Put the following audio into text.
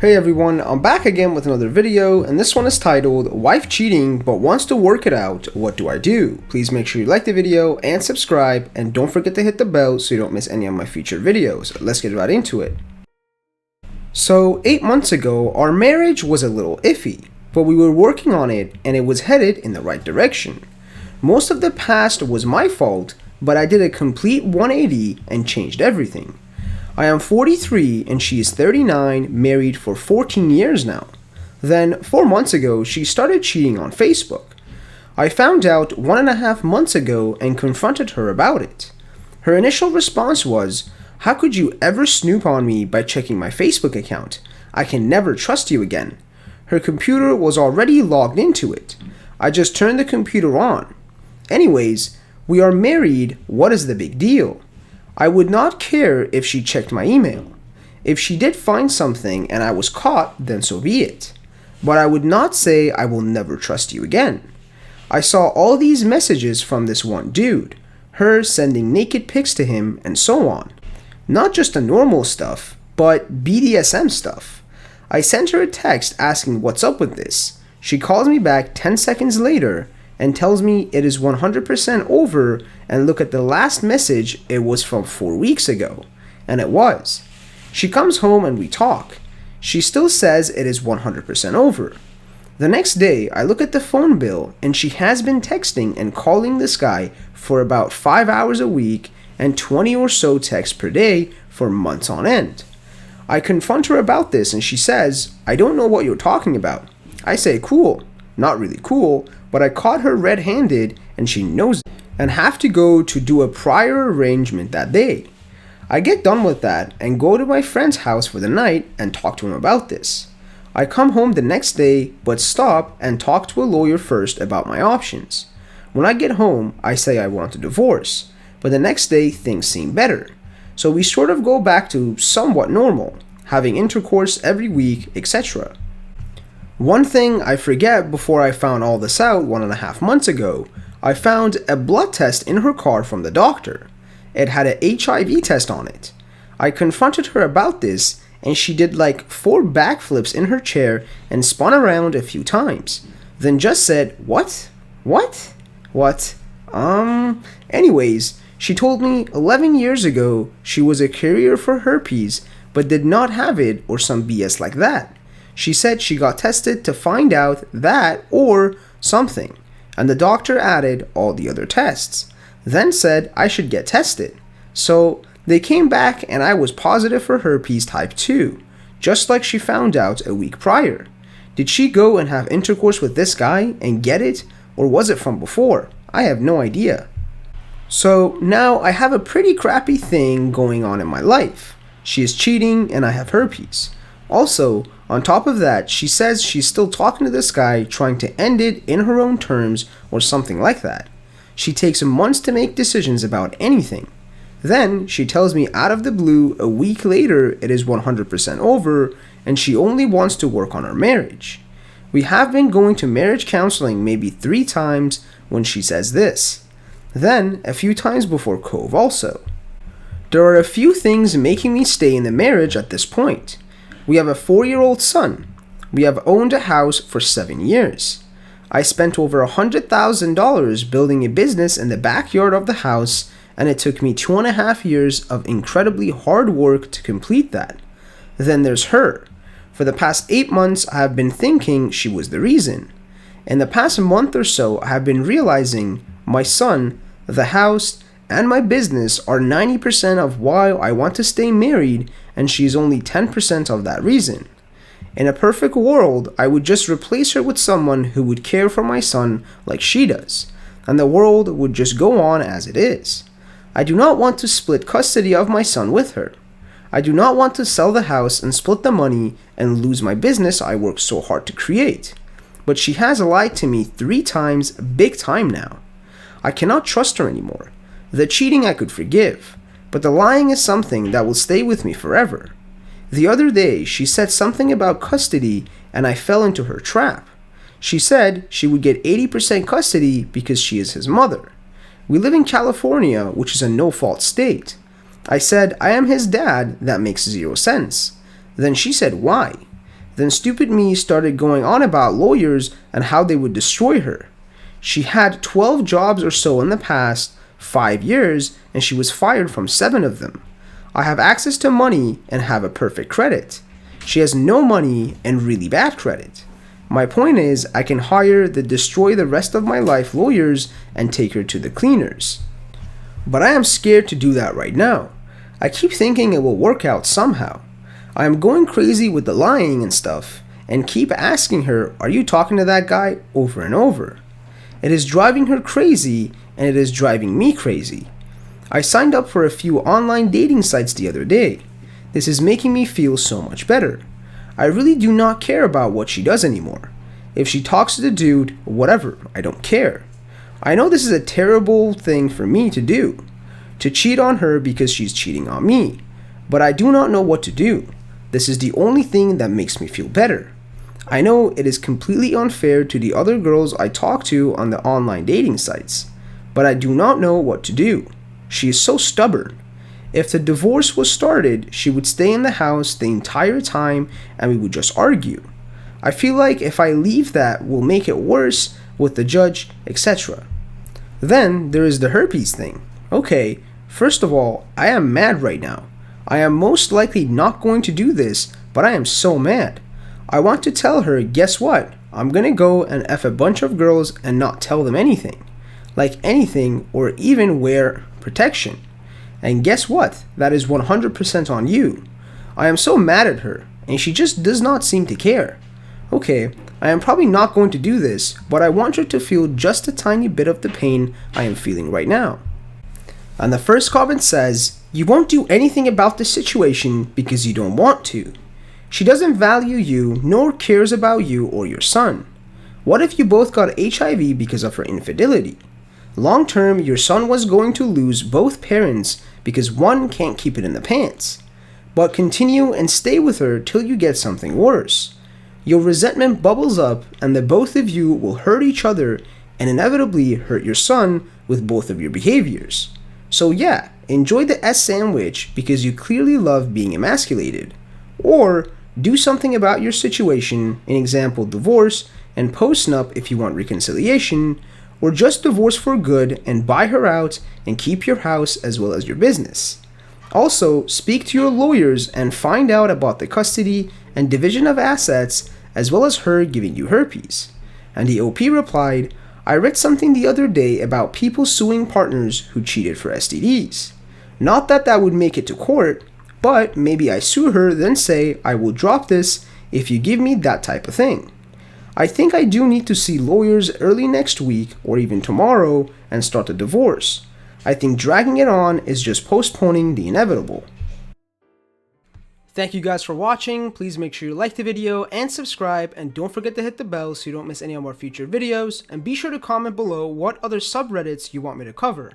Hey everyone, I'm back again with another video, and this one is titled, Wife Cheating But Wants to Work It Out, What Do I Do? Please make sure you like the video and subscribe, and don't forget to hit the bell so you don't miss any of my future videos. Let's get right into it. So, 8 months ago, our marriage was a little iffy, but we were working on it and it was headed in the right direction. Most of the past was my fault, but I did a complete 180 and changed everything. I am 43 and she is 39, married for 14 years now. Then, 4 months ago, she started cheating on Facebook. I found out 1.5 months ago and confronted her about it. Her initial response was, "How could you ever snoop on me by checking my Facebook account? I can never trust you again." Her computer was already logged into it. I just turned the computer on. Anyways, we are married, what is the big deal? I would not care if she checked my email. If she did find something and I was caught, then so be it. But I would not say I will never trust you again. I saw all these messages from this one dude, her sending naked pics to him and so on. Not just the normal stuff, but BDSM stuff. I sent her a text asking what's up with this. She calls me back 10 seconds later and tells me it is 100% over, and look at the last message, it was from 4 weeks ago. And it was. She comes home and we talk. She still says it is 100% over. The next day, I look at the phone bill and she has been texting and calling this guy for about 5 hours a week and 20 or so texts per day for months on end. I confront her about this and she says, "I don't know what you're talking about." I say, "Cool." Not really cool, but I caught her red-handed and she knows it, and have to go to do a prior arrangement that day. I get done with that and go to my friend's house for the night and talk to him about this. I come home the next day but stop and talk to a lawyer first about my options. When I get home, I say I want a divorce, but the next day things seem better. So we sort of go back to somewhat normal, having intercourse every week, etc. One thing I forget before I found all this out 1.5 months ago, I found a blood test in her car from the doctor. It had an HIV test on it. I confronted her about this and she did like 4 backflips in her chair and spun around a few times. Then just said, "What? What? What? Anyways, she told me 11 years ago she was a carrier for herpes but did not have it or some BS like that. She said she got tested to find out that or something, and the doctor added all the other tests, then said I should get tested. So they came back and I was positive for herpes type 2, just like she found out a week prior. Did she go and have intercourse with this guy and get it, or was it from before? I have no idea. So now I have a pretty crappy thing going on in my life. She is cheating and I have herpes. Also, on top of that, she says she's still talking to this guy, trying to end it in her own terms or something like that. She takes months to make decisions about anything. Then she tells me out of the blue a week later it is 100% over and she only wants to work on her marriage. We have been going to marriage counseling maybe 3 times when she says this. Then a few times before Cove also. There are a few things making me stay in the marriage at this point. We have a 4-year-old son. We have owned a house for 7 years. I spent over $100,000 building a business in the backyard of the house, and it took me 2.5 years of incredibly hard work to complete that. Then there's her. For the past 8 months, I have been thinking she was the reason. In the past month or so, I have been realizing my son, the house, and my business are 90% of why I want to stay married, and she's only 10% of that reason. In a perfect world, I would just replace her with someone who would care for my son like she does, and the world would just go on as it is. I do not want to split custody of my son with her. I do not want to sell the house and split the money and lose my business I worked so hard to create. But she has lied to me 3 times big time now. I cannot trust her anymore. The cheating I could forgive, but the lying is something that will stay with me forever. The other day, she said something about custody and I fell into her trap. She said she would get 80% custody because she is his mother. We live in California, which is a no-fault state. I said, I am his dad, that makes 0 sense. Then she said, why? Then stupid me started going on about lawyers and how they would destroy her. She had 12 jobs or so in the past 5 years, and she was fired from 7 of them. I have access to money and have a perfect credit. She has no money and really bad credit. My point is, I can hire the destroy the rest of my life lawyers and take her to the cleaners. But I am scared to do that right now. I keep thinking it will work out somehow. I am going crazy with the lying and stuff, and keep asking her, "Are you talking to that guy?" over and over. It is driving her crazy, and it is driving me crazy. I signed up for a few online dating sites the other day. This is making me feel so much better. I really do not care about what she does anymore. If she talks to the dude, whatever, I don't care. I know this is a terrible thing for me to do, to cheat on her because she's cheating on me, but I do not know what to do. This is the only thing that makes me feel better. I know it is completely unfair to the other girls I talk to on the online dating sites, but I do not know what to do. She is so stubborn. If the divorce was started, she would stay in the house the entire time and we would just argue. I feel like if I leave that will make it worse with the judge, etc. Then there is the herpes thing. Okay, first of all, I am mad right now. I am most likely not going to do this, but I am so mad. I want to tell her, guess what? I'm gonna go and F a bunch of girls and not tell them anything. Like anything, or even wear protection. And guess what? That is 100% on you. I am so mad at her, and she just does not seem to care. Okay, I am probably not going to do this, but I want her to feel just a tiny bit of the pain I am feeling right now. And the first comment says, "You won't do anything about this situation because you don't want to. She doesn't value you nor cares about you or your son. What if you both got HIV because of her infidelity? Long term, your son was going to lose both parents because one can't keep it in the pants. But continue and stay with her till you get something worse. Your resentment bubbles up and the both of you will hurt each other and inevitably hurt your son with both of your behaviors. So yeah, enjoy the S sandwich because you clearly love being emasculated. Or do something about your situation, an example divorce, and post-nup if you want reconciliation, or just divorce for good and buy her out and keep your house as well as your business. Also, speak to your lawyers and find out about the custody and division of assets as well as her giving you herpes." And the OP replied, "I read something the other day about people suing partners who cheated for STDs. Not that that would make it to court, but maybe I sue her then say I will drop this if you give me that type of thing. I think I do need to see lawyers early next week or even tomorrow and start the divorce. I think dragging it on is just postponing the inevitable." Thank you guys for watching. Please make sure you like the video and subscribe, and don't forget to hit the bell so you don't miss any of our future videos, and be sure to comment below what other subreddits you want me to cover.